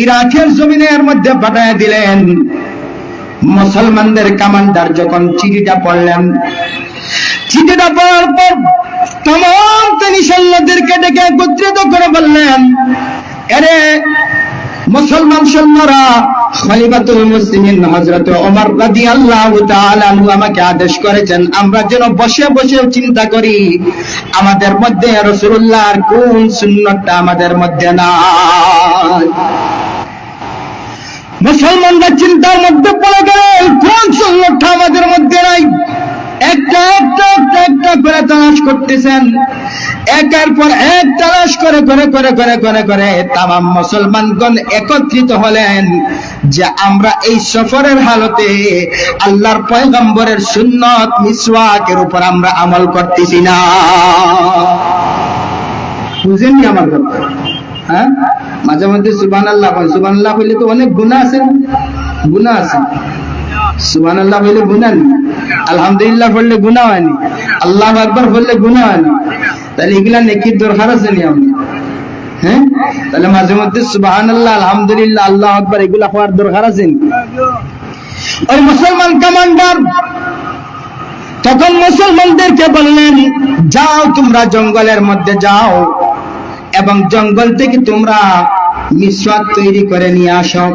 ইরাকের জমিনের মধ্যে পাঠায় দিলেন। মুসলমানদের কমান্ডার যখন চিঠিটা পড়লেন, চিঠিটা পড়ার পর तमाम তিনি সৈন্যদেরকে ডেকে একত্রিত করে বললেন, আরে মুসলমান সৈন্যরা, খলিফাতুল মুসলিমিন হযরত ওমর রাদিয়াল্লাহু তাআলা আনহু আমাকে আদেশ করেছেন আমরা যেন বসে বসে চিন্তা করি আমাদের মধ্যে রাসূলুল্লাহর কোন সুন্নাতটা আমাদের মধ্যে নাই। মুসলমানরা চিন্তার মধ্যে পড়ে গেল, কোন সুন্নাতটা আমাদের মধ্যে নাই। একটা একটা একটা একটা করে তালাশ করতেছেন, একের পর এক তালাশ করে করে করে করে করে করে তামাম মুসলমানগণ একত্রিত হলেন যে আমরা এই সফরের হালতে আল্লাহর পয়গম্বরের সুন্নাত মিসওয়াকের উপর আমরা আমল করতেছি না। বুঝেননি আমার কথা? হ্যাঁ, মাঝে মধ্যে সুবহানাল্লাহ বলেন। সুবহানাল্লাহ বললে তো অনেক গুনাহ আছে, গুনাহ আছে। সুবহানাল্লাহ বললে গুনাহ নেই, আলহামদুলিল্লাহ বললে গুনাহ হয়নি, আল্লাহু আকবার বললে গুনাহ হয়নি। তাহলে এগুলা নেকির দরকার আছে নি আমরা? হ্যাঁ, তাহলে মাঝে মধ্যে সুবহানাল্লাহ, আলহামদুলিল্লাহ, আল্লাহু আকবার এগুলা হওয়ার দরকার আছে নি? ওই মুসলমান কমান্ডার তখন মুসলমানদেরকে বললেন, যাও তোমরা জঙ্গলের মধ্যে যাও এবং জঙ্গল থেকে তোমরা মিসওয়াক তৈরি করে নিয়ে আসো।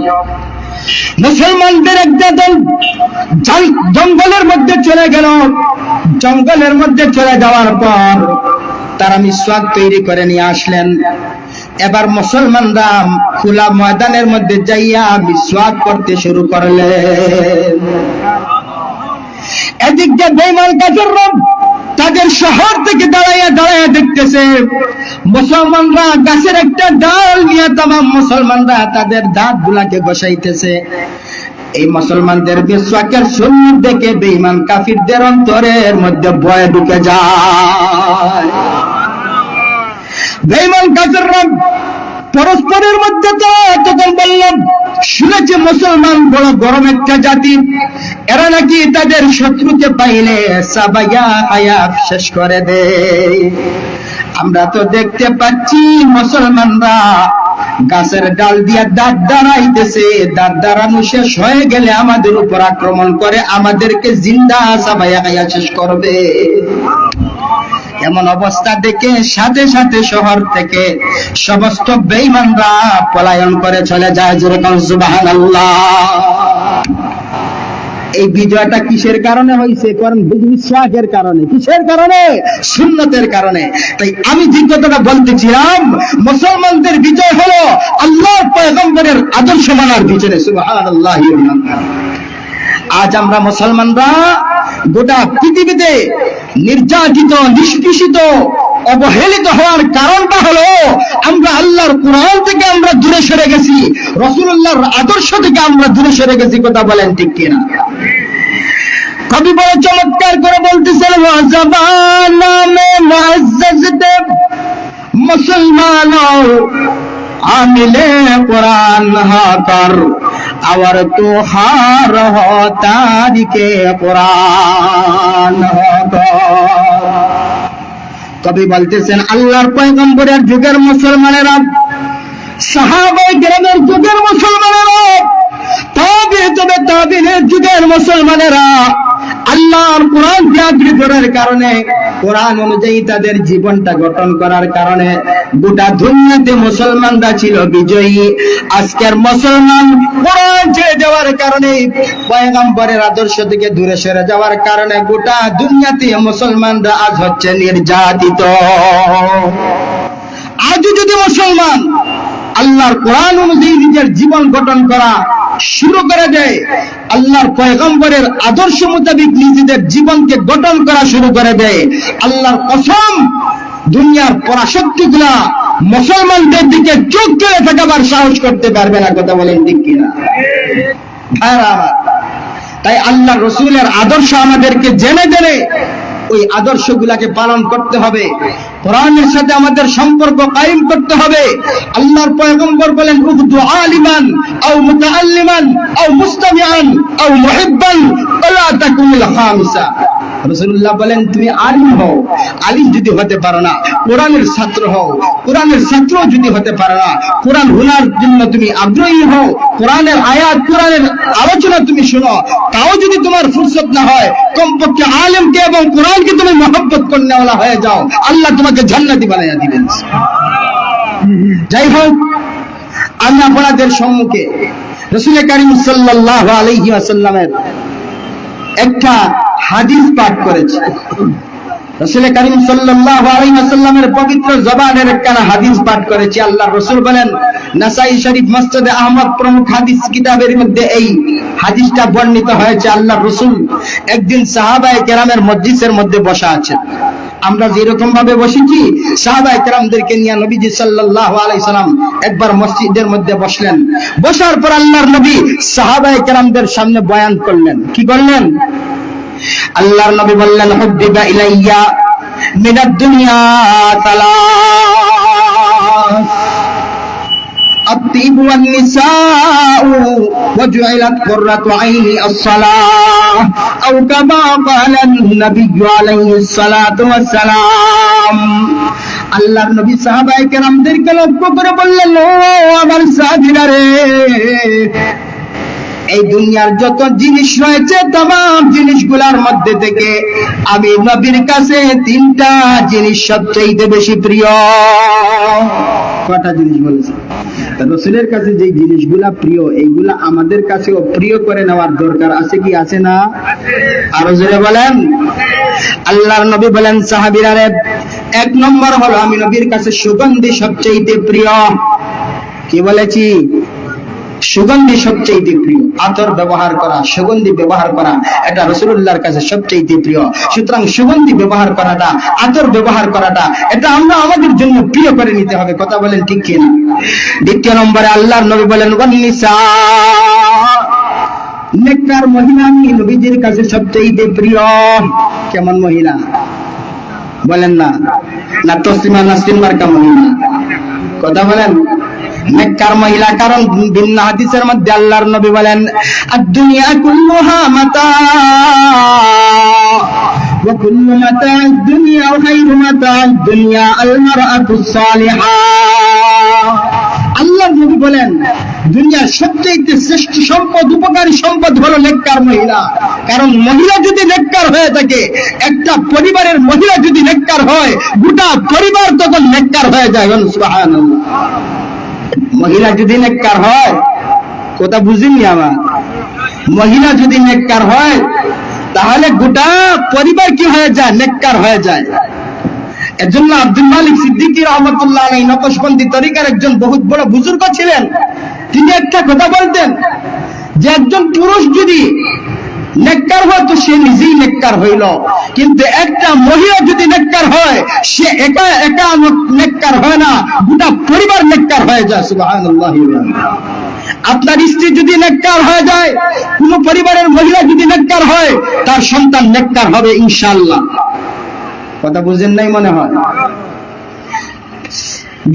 মুসলমানদের একটা দল জঙ্গলের মধ্যে চলে গেল। জঙ্গলের মধ্যে চলে যাওয়ার পর তারা মিসওয়াক তৈরি করে নিয়ে আসলেন। এবার মুসলমানরা খোলা ময়দানের মধ্যে যাইয়া মিসওয়াক করতে শুরু করলেন। এদিক দিয়ে বেঈমান কাফেররা তাদের শহর থেকে দাঁড়াইয়া দাঁড়াইয়া দেখতেছে মুসলমানরা গাছের একটা ডাল নিয়ে তামাম মুসলমানরা তাদের দাঁত গুলাকে বসাইতেছে। এই মুসলমানদের মিসওয়াকের সুন্নাত দেখে বেঈমান কাফিরদের অন্তরের মধ্যে ভয় ঢুকে যায়। বেঈমান কাফিররা পরস্পরের মধ্যে তখন বললাম, শুনেছে মুসলমান বড় গরম একটা জাতি, এরা নাকি তাদের শত্রুকে পাইলে সাবাইয়া হায়াত শেষ করে দেয়। আমরা তো দেখতে পাচ্ছি মুসলমানরা গাছের ডাল দিয়ে দাঁত দাঁড়াইতেছে, দাঁত দাঁড়ানো শেষ হয়ে গেলে আমাদের উপর আক্রমণ করে আমাদেরকে জিন্দা সাবাইয়া হায়াত শেষ করবে। এমন অবস্থা দেখে সাথে সাথে শহর থেকে সমস্ত বেঈমানরা পলায়ন করে চলে যায়। যেরকম সুবহানাল্লাহ। এই বিজয়টা কিসের কারণে হয়েছে? কারণ মিসওয়াকের কারণে। কিসের কারণে? সুন্নতের কারণে। তাই আমি যে কথাটা বলতেছিলাম, মুসলমানদের বিজয় হলো আল্লাহর পয়গম্বরের আদর্শ মানার পিছনে। সুবহানাল্লাহ। আজ আমরা মুসলমানরা গোটা পৃথিবীতে নির্যাতিত, নিষ্পেষিত, অবহেলিত হওয়ার কারণটা হলো আমরা আল্লাহর কোরআন থেকে আমরা দূরে সরে গেছি, রাসূলুল্লাহর আদর্শ থেকে আমরা দূরে সরে গেছি। কথা বলেন ঠিক কিনা? কবি বড় চমৎকার করে বলতেছেন, ওয়াজাবানা মে মুআজ্জাজ দেব মুসলমানো আমিলে কোরআন হাকার আওয়ার তো হার হো তারিকে কোরআন হাকার। কবি বলতেছেন, আল্লাহর পয়গম্বরের যুগের মুসলমানেরা, সাহাবায়ে কেরামের যুগের মুসলমানেরা, তাবিঈনের যুগের মুসলমানেরা আল্লাহর কোরআন ত্যাগ করার কারণে, কোরআন অনুযায়ী তাদের জীবনটা গঠন করার কারণে গোটা দুনিয়াতে মুসলমানরা ছিল বিজয়ী। আজকের মুসলমান কোরআন ছেড়ে যাওয়ার কারণে, পয়গম্বরের আদর্শ থেকে দূরে সরে যাওয়ার কারণে গোটা দুনিয়াতে মুসলমানরা আজ হচ্ছে নির্যাতিত। আজ যদি মুসলমান আল্লাহর কোরআন অনুযায়ী নিজের জীবন গঠন করা শুরু করে দেয়, আল্লাহর পয়গম্বরের আদর্শ মোতাবেক নিজেদের জীবনকে গঠন করা শুরু করে দেয়, আল্লাহর কসম দুনিয়ার পরাশক্তিগুলা মুসলমানদের দিকে চোখ তুলে থাকাবার সাহস করতে পারবে না। কথা বলেন ঠিক কিনা? তাই আল্লাহ রসুলের আদর্শ আমাদেরকে জেনে জেনে ওই আদর্শগুলাকে পালন করতে হবে। কোরআনের সাথে আমাদের সম্পর্ক কায়েম করতে হবে। আল্লাহর পয়গম্বর বলেন, উগদু আলিমান আও মুতাআল্লিমান আও মুস্তামিআন আও মুহিব্বান ওয়ালা তাকুনিল খামিসা। রাসূলুল্লাহ বলেন তুমি আলিম হও, আলিম যদি হতে পারো না কোরআনের ছাত্র হও, কোরআনের ছাত্র যদি হতে পারো না কোরআন শোনার জন্য তুমি আগ্রহী হও, কোরআনের আয়াত কোরআনের আলোচনা তুমি শোনো, তাও যদি তোমার ফুরসত না হয় কমপক্ষে আলেমকে এবং কোরআনকে তুমি মহব্বত করনেওয়ালা হয়ে যাও, আল্লাহ তোমাকে জান্নাতি বানাইয়া দিবেন। যাই হোক, আমি আপনাদের সম্মুখে রাসূল কারীম সাল্লাল্লাহু আলাইহি ওয়াসাল্লামের একটা হাদিস পাঠ করেছি। রাসূল কারীম সাল্লাল্লাহু আলাইহি ওয়াসাল্লামের পবিত্র জবানের একটা হাদিস পাঠ করেছি। আল্লাহর রাসূল বলেন, নাসাই শরীফ, মুসনাদে আহমদ প্রমুখ হাদিস কিতাবের মধ্যে এই হাদিসটা বর্ণিত হয়েছে। আল্লাহর রাসূল একদিন সাহাবায়ে কেরামের মজলিসের মধ্যে বসা আছেন। আমরা যেরকম ভাবে বসেছি সাহাবায়ে কেরামদেরকে নিয়ে নবীজি সাল্লাল্লাহু আলাইহি সাল্লাম একবার মসজিদের মধ্যে বসলেন। বসার পর আল্লাহর নবী সাহাবায়ে কেরামদের সামনে বয়ান করলেন। কি করলেন? আল্লাহর নবী বললেন, হুব্বিবা ইলাইয়া মিনাদ দুনিয়া তালাস, আত-তিব ওয়ান নিসাউ ওয়া জুইলাত কুররাতু আইনি আস-সালাহ, আও কামা ক্বালা আন-নাবিয়্যু আলাইহিস সালাতু ওয়াস সালাম। আল্লাহর নবী সাহাবায়ে কেরামদেরকে লক্ষ্য করে বললেন, ও আমার সাহাবীরা রে, এই দুনিয়ার যত জিনিস রয়েছে तमाम জিনিসগুলোর মধ্যে থেকে আমি নবীর কাছে তিনটা জিনিস সবচেয়ে বেশি প্রিয়। কয়টা জিনিস বলেছে? রাসূলের কাছে যে জিনিসগুলা প্রিয় এইগুলা আমাদের কাছেও প্রিয় করে নেওয়ার দরকার আছে কি আছে না? আরো জোরে বলেন। আল্লাহর নবী বলেন, সাহাবীরা রে, এক নম্বর হলো আমি নবীর কাছে সুগন্ধি সবচেয়ে প্রিয়। কি বলেছি? সুগন্ধি সবচেয়ে প্রিয়। আতর ব্যবহার করা, সুগন্ধি ব্যবহার করা, এটা রাসূলুল্লাহর কাছে সবচেয়ে প্রিয়। সুতরাং সুগন্ধি ব্যবহার করাটা, আতর ব্যবহার করাটা, এটা আমরা আমাদের জন্য প্রিয় করে নিতে হবে। কথা বলেন ঠিক কিনা? দ্বিতীয় নম্বরে আল্লাহর নবী বলেন, ওয়ান নিসা, নেককার মহিলা আমি নবীজির কাছে সবচেয়ে প্রিয়। কেমন মহিলা বলেন না? না তসলিমা নাসরিন মার্কা মহিলা? কথা বলেন। নেককার মহিলা, কারণ ভিন্ন হাদিসের মধ্যে আল্লাহর নবী বলেন, আদ-দুনিয়া কুল্লুহা মাতা ওয়া কুল্লু মাতা'আদ দুনিয়া ওয়া খায়রু মাতা'আদ দুনিয়া আল মারআতুস সালিহা। আল্লাহর নবী বলেন, দুনিয়ার সবচেয়ে শ্রেষ্ঠ সম্পদ, উপকারী সম্পদ হলো নেককার মহিলা। কারণ মহিলা যদি নেককার হয়ে থাকে, একটা পরিবারের মহিলা যদি নেককার হয়, গোটা পরিবার তখন নেককার হয়ে যায়। সুবহানাল্লাহ। মহিলা যদি নেককার হয়, কথা বুঝিনি আমার, মহিলা যদি নেককার হয় তাহলে গোটা পরিবার কি হয়ে যায়? নেককার হয়ে যায়। এজন্য আব্দুল মালিক সিদ্দিকী রাহমাতুল্লাহ আলাইহি নকশবন্দি তরিকার একজন বহুত বড় বুজুর্গ ছিলেন। তিনি একটা কথা বলতেন যে একজন পুরুষ যদি নেককার হয় তো সে নিজেই নেককার হইল, কিন্তু একটা মহিলা যদি নেককার হয় সে একা একা নেককার হয় না, গোটা পরিবার নেককার হয়ে যায়। সুবহানাল্লাহ। আপনার স্ত্রী যদি নেককার হয়ে যায়, কোন পরিবারের মহিলা যদি নেককার হয়, তার সন্তান নেককার হবে ইনশাআল্লাহ। কথা বুঝেন নাই মনে হয়?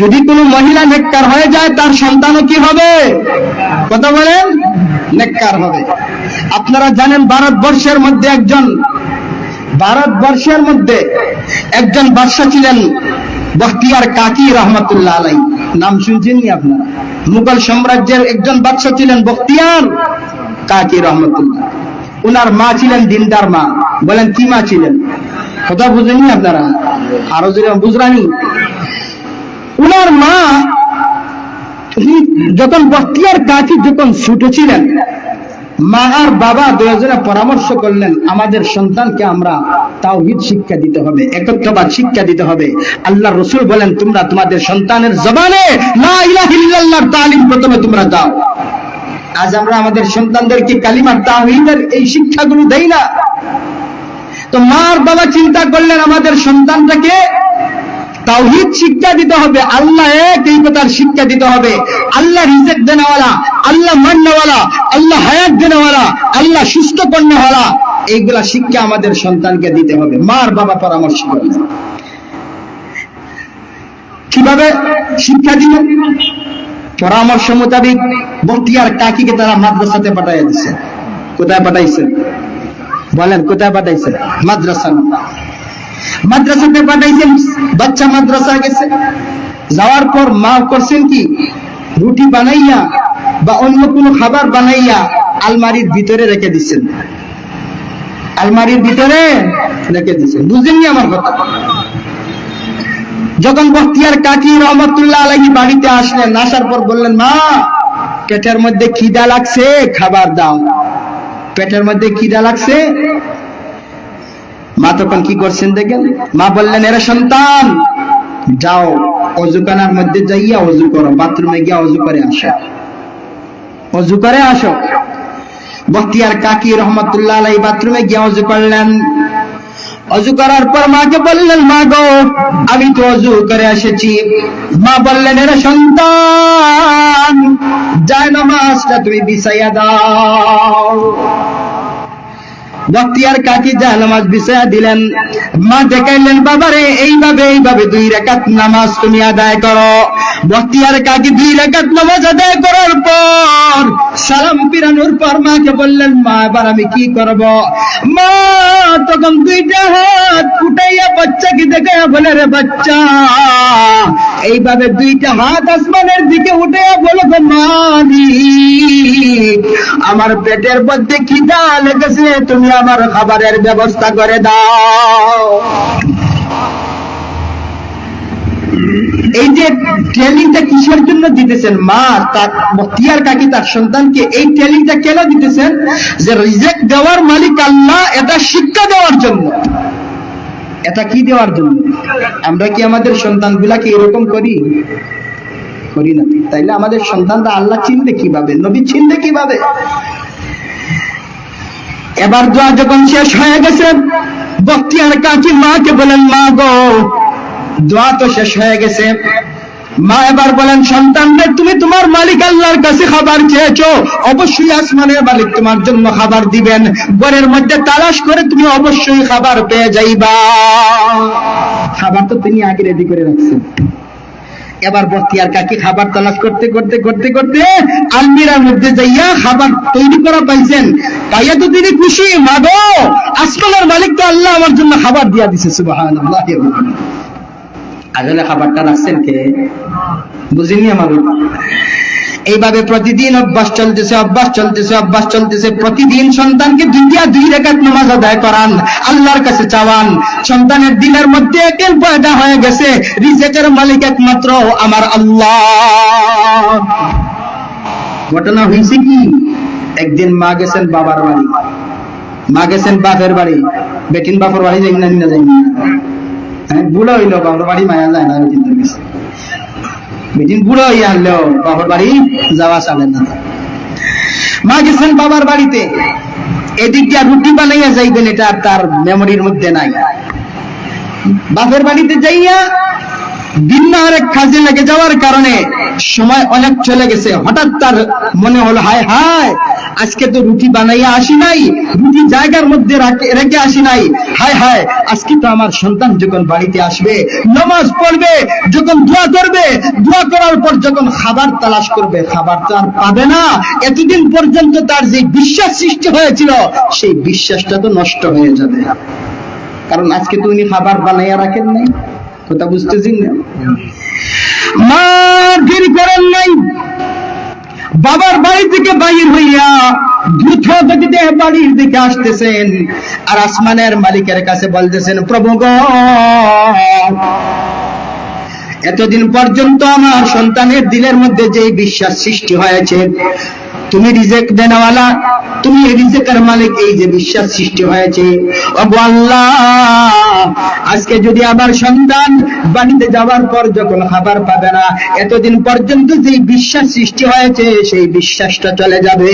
যদি কোনো মহিলা নেককার হয়ে যায়, তার সন্তানও কি হবে? কথা বলেন, নেককার হবে। আপনারা জানেন ভারতবর্ষের মধ্যে একজন বাদশা ছিলেন, বখতিয়ার কাকি রহমতুল্লাহ আলাইহি। নাম শুনছেন নি আপনারা? মুঘল সাম্রাজ্যের একজন বাদশা ছিলেন বখতিয়ার কাকি রহমতুল্লাহ। ওনার মা ছিলেন দিনদার মা। বলেন কি মা ছিলেন? কথা বুঝেননি আপনারা? আরো যদি বুঝরানি, উনার মা যখন বখতিয়ার কাকি যখন ছোট ছিলেন, মা আর বাবা দুজনে পরামর্শ করলেন, আমাদের সন্তানকে আমরা তাওহীদ শিক্ষা দিতে হবে, একত্ববাদ শিক্ষা দিতে হবে। আল্লাহর রাসূল বলেন, তোমরা তোমাদের সন্তানের জবানে লা ইলাহা ইল্লাল্লাহর তালিম প্রথমে তোমরা দাও। আজ আমরা আমাদের সন্তানদেরকে কালিমা তাওহীদের এই শিক্ষাগুলো দেই না। তো মা আর বাবা চিন্তা করলেন, আমাদের সন্তানটাকে তাওহীদ শিক্ষা দিতে হবে, আল্লাহ এক এই কথার শিক্ষা দিতে হবে। আল্লাহ রিজিক দেনেওয়ালা, আল্লাহ মান্নাওয়ালা, আল্লাহ হায়াত দেনেওয়ালা, আল্লাহ সুস্থ করনেওয়ালা, এইগুলা শিক্ষা আমাদের সন্তানকে দিতে হবে। মা আর বাবা পরামর্শ করলেন কিভাবে শিক্ষা দিবেন। পরামর্শ মোতাবেক বখতিয়ার কাকিকে তারা মাদ্রাসাতে পাঠাইয়া দিচ্ছে। কোথায় পাঠাইছেন? বলেন কোথায় পাঠাইছেন? মাদ্রাসা। মাদ্রাসাতে পাঠাইছেন, বাচ্চা মাদ্রাসা গেছে। যাওয়ার পর মা করছেন কি, রুটি বানাইয়া বা অন্য কোনো খাবার বানাইয়া আলমারির ভিতরে রেখে দিচ্ছেন। আলমারির ভিতরে রেখে দিচ্ছেন। বুঝেননি আমার কথা? যখন বখতিয়ার কাকি রহমতুল্লাহ আলাইহি বাড়িতে আসলেন, আসার পর বললেন, মা পেটের মধ্যে খিদা লাগছে, খাবার দাও। পেটের মধ্যে খিদা লাগছে। মা তখন কি করছেন দেখেন? মা বললেন, এরা সন্তান, যাও অজুখানার মধ্যে যাইয়া অজু করো, বাথরুমে গিয়া অজু করে আসো, অজু করে আসো। বখতিয়ার কাকি রহমতুল্লাহ আলাইহি বাথরুমে গিয়া অজু করলেন। অজু করার পর মাকে বললেন, মা গো আমি তো অজু করে এসেছি। মা বললেন, এরা সন্তান, যায় নামাজটা তুমি বিছাইয়া দাও। বখতিয়ার কাকি যায় নামাজ বিছাইয়া দিলেন। মা দেখাইলেন, বাবারে এইভাবে এইভাবে 2 রাকাত নামাজ তুমি আদায় করো। বখতিয়ার কাকি 2 রাকাত নামাজ আদায় করার পর সালাম ফিরানোর পর মাকে বললেন, মা এবার আমি কি করব? মা তখন 2টা হাত উঠাইয়া বাচ্চাকে দেখাইয়া বলে, রে বাচ্চা, এইভাবে 2টা হাত আসমানের দিকে উঠাইয়া বলো, মালিক আমার পেটের মধ্যে খিদা লেগেছে, তুমি আমার খাবারের ব্যবস্থা করে দাও। এই যে ট্রেনিংটা কিসের জন্য দিতেছেন মা? তার বখতিয়ার কাকি তার সন্তানকে এই ট্রেনিংটা কেন দিতেছেন? যে রিজেক্ট দেওয়ার মালিক আল্লাহ, এটা শিক্ষা দেওয়ার জন্য। এটা কি দেওয়ার জন্য? আমরা কি আমাদের সন্তানগুলাকে এরকম করি? করি না। তাইলে আমাদের সন্তানরা আল্লাহ চিনবে কিভাবে, নবী চিনবে কিভাবে? এবার দোয়া যখন শেষ হয়ে গেছে, বখতিয়ার কাকি মাকে বলেন, মা গো দোয়া তো শেষ হয়ে গেছে। মা এবার বলেন, সন্তানদের তুমি তোমার মালিক আল্লাহর কাছে খাবার চেয়েছো, অবশ্যই আসমানের মালিক তোমার জন্য খাবার দিবেন। ঘরের মধ্যে তালাশ করে তুমি অবশ্যই খাবার পেয়ে যাইবা। খাবার তো তিনি আগে রেডি করে রাখছেন। এবার বখতিয়ার কাকি খাবার তালাশ করতে করতে করতে করতে আলমিরার মধ্যে যাইয়া খাবার তৈরি করা পাইছেন। পাইয়া তো তিনি খুশি, মা গো আসমানের মালিক তো আল্লাহ আমার জন্য খাবার দিয়া দিছে। সুবহানাল্লাহ। আসলে খাবারটা রাখছেন কে? বুঝিনি আমার? এইভাবে প্রতিদিন অভ্যাস চলতেছে, অভ্যাস চলতেছে, অভ্যাস চলতেছে। প্রতিদিন সন্তানকে 2 রাকাত নামাজ আদায় করান, আল্লাহর কাছে চাওয়ান। সন্তানের দিলের মধ্যে একের পয়দা হয়ে গেছে, রিজেকের মালিক একমাত্র আমার আল্লাহ। ঘটনা হয়েছে কি, একদিন মা গেছেন বাবার বাড়ি, মা গেছেন বাপের বাড়ি। বেটিন বাপের বাড়ি যাই না, যাই না, বুড়ো হইলো বাবার বাড়ি মায়া যায় না। বেটিন বুড়ো হইয়া আনলেও বাবার বাড়ি যাওয়া চলে না। মা গেছেন বাবার বাড়িতে, এদিক দিয়ে রুটি বানাইয়া যাইবেন, এটা তার মেমোরির মধ্যে নাই। বাপের বাড়িতে যাইয়া ভিন্ন আরেক কাজে লেগে যাওয়ার কারণে সময় অনেক চলে গেছে। হঠাৎ তার মনে হলো, হায় হায় আজকে তো রুটি বানাইয়া আসি নাই, রুটি জায়গার মধ্যে রেখে আসি নাই। হায় হায় আজকে তো আমার সন্তান যখন বাড়িতে আসবে, নামাজ পড়বে, যখন দোয়া করবে, দোয়া করার পর যখন খাবার তালাশ করবে, খাবার তো আর পাবে না। এতদিন পর্যন্ত তার যে বিশ্বাস সৃষ্টি হয়েছিল, সেই বিশ্বাসটা তো নষ্ট হয়ে যাবে, কারণ আজকে তো উনি খাবার বানাইয়া রাখেন নাই। কথা বুঝতেছেন না? মা দেরি করেন নাই, বাবার বাড়ি থেকে বাইর হইয়া দ্রুত গতিতে বাড়ির দিকে আসতেছেন, আর আসমানের মালিকের কাছে বলতেছেন, প্রভু গো এতদিন পর্যন্ত আমার সন্তানের দিলের মধ্যে যে বিশ্বাস সৃষ্টি হয়েছে, তুমি রিজেক দেনওয়ালা, তুমি রিজেকের মালিক, এই যে বিশ্বাস সৃষ্টি হয়েছে, ওগো আল্লাহ আজকে যদি আমার সন্তান বাড়িতে যাওয়ার পর যখন খাবার পাবে না, এতদিন পর্যন্ত যে বিশ্বাস সৃষ্টি হয়েছে সেই বিশ্বাসটা চলে যাবে।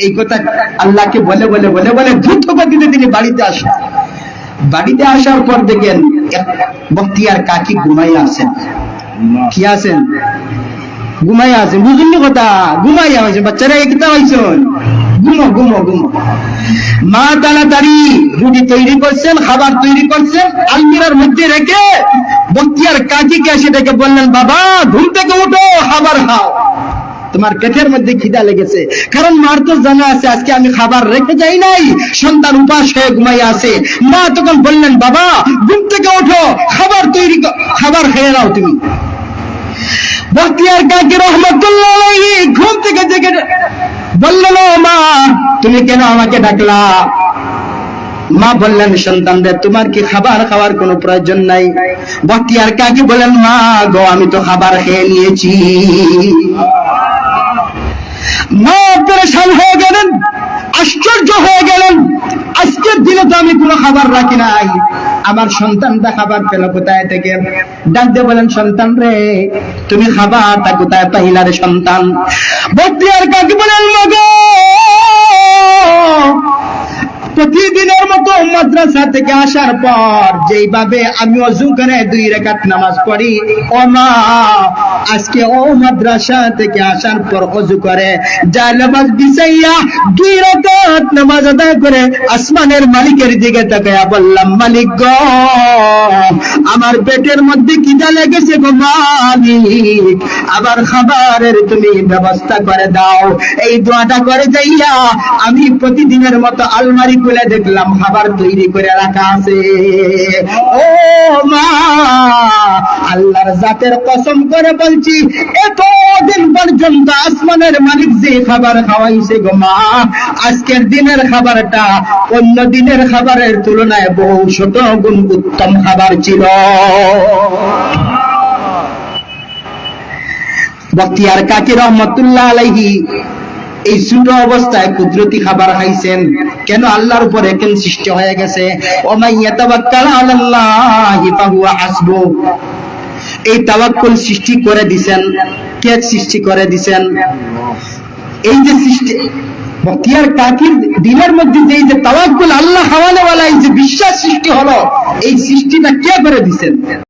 এই কথা আল্লাহকে বলে বলে বলে বলে দ্রুত গতিতে তিনি বাড়িতে আসেন। বাড়িতে আসার পর দেখেন বখতিয়ার কাকি ঘুমাইয়া আছেন। কি আছেন? ঘুমাইয়া আছেন। বুঝুন কথা, ঘুমাইয়া হয়েছে। বাচ্চারা একটা হয়েছেন, ঘুমো ঘুমো ঘুমো। মা তাড়াতাড়ি রুটি তৈরি করছেন, খাবার তৈরি করছেন, আলমিরার মধ্যে রেখে বখতিয়ার কাকিকে এসে ডেকে বললেন, বাবা ঘুম থেকে উঠো, খাবার খাও। তোমার পেটের মধ্যে খিদা লেগেছে, কারণ মার তো জানা আছে আজকে আমি খাবার রেখে যাই নাই, সন্তান উপাস হয়ে ঘুমাইয়া আছে। মা তখন বললেন, বাবা ঘুম থেকে ওঠো, খাবার তৈরি, খাবার খেয়ে নাও তুমি। বখতিয়ার কাকি রহমতুল্লাহ আলাইহি ঘুম থেকে জেগে বললেন, ও মা তুমি কেন আমাকে ডাকলা? মা বললেন, সন্তান রে তোমার কি খাবার খাওয়ার কোনো প্রয়োজন নাই? বখতিয়ার কাকি বলেন, মা গো আমি তো খাবার খেয়ে নিয়েছি। মা পরেশান হয়ে গেলেন, আশ্চর্য হয়ে গেলেন, আজকের দিনে তো আমি কোনো খাবার রাখি নাই, আমার সন্তানটা খাবার পেল কোথায় থেকে? ডাক দিয়ে বলেন, সন্তান রে তুমি খাবারটা কোথায় পাইলা রে সন্তান? বখতিয়ার কাকি বলেন, মাগো প্রতিদিনের মতো মাদ্রাসা থেকে আসার পর যেইভাবে আমি ওযু করে 2 রাকাত নামাজ পড়ি, ও মা আজকে ও মাদ্রাসা থেকে আসার পর ওযু করে জানামাজ বিছাইয়া 2 রাকাত নামাজ আদায় করে আসমানের মালিকের দিকে তাকায়া বললাম, মালিক গো আমার পেটের মধ্যে খিদা লেগেছে গো মালিক, আবার খাবারের তুমি ব্যবস্থা করে দাও। এই দোয়াটা করে যাইয়া আমি প্রতিদিনের মতো আলমারি খুলে দেখলাম খাবার তৈরি করে রাখা আছে। ও মা আল্লাহর জাতের কসম করে বলছি, এতদিন পর্যন্ত আসমানের মালিক যে খাবার খাওয়াইছে গো মা, আজকের দিনের খাবারটা অন্য দিনের খাবারের তুলনায় বহু শত গুণ উত্তম খাবার ছিল। বখতিয়ার কাকি রহমতুল্লাহ আলাইহি এই ছোট অবস্থায় কুদরতি খাবার খাইছেন কেন? আল্লাহর উপরে কেন সৃষ্টি হয়ে গেছে, ওমাই ইয়াতাওয়াক্কাল আলাল্লাহি ফাহুয়া হাসবু। এই তাওয়াক্কুল সৃষ্টি করে দিবেন কে? সৃষ্টি করে দিবেন এই যে সৃষ্টি বখতিয়ার কাকির দিলের মধ্যে যে তাওয়াক্কুল, আল্লাহ হাওয়ালাওয়ালা, এই যে বিশ্বাস সৃষ্টি হলো, এই সৃষ্টিটা কে করে দিবেন?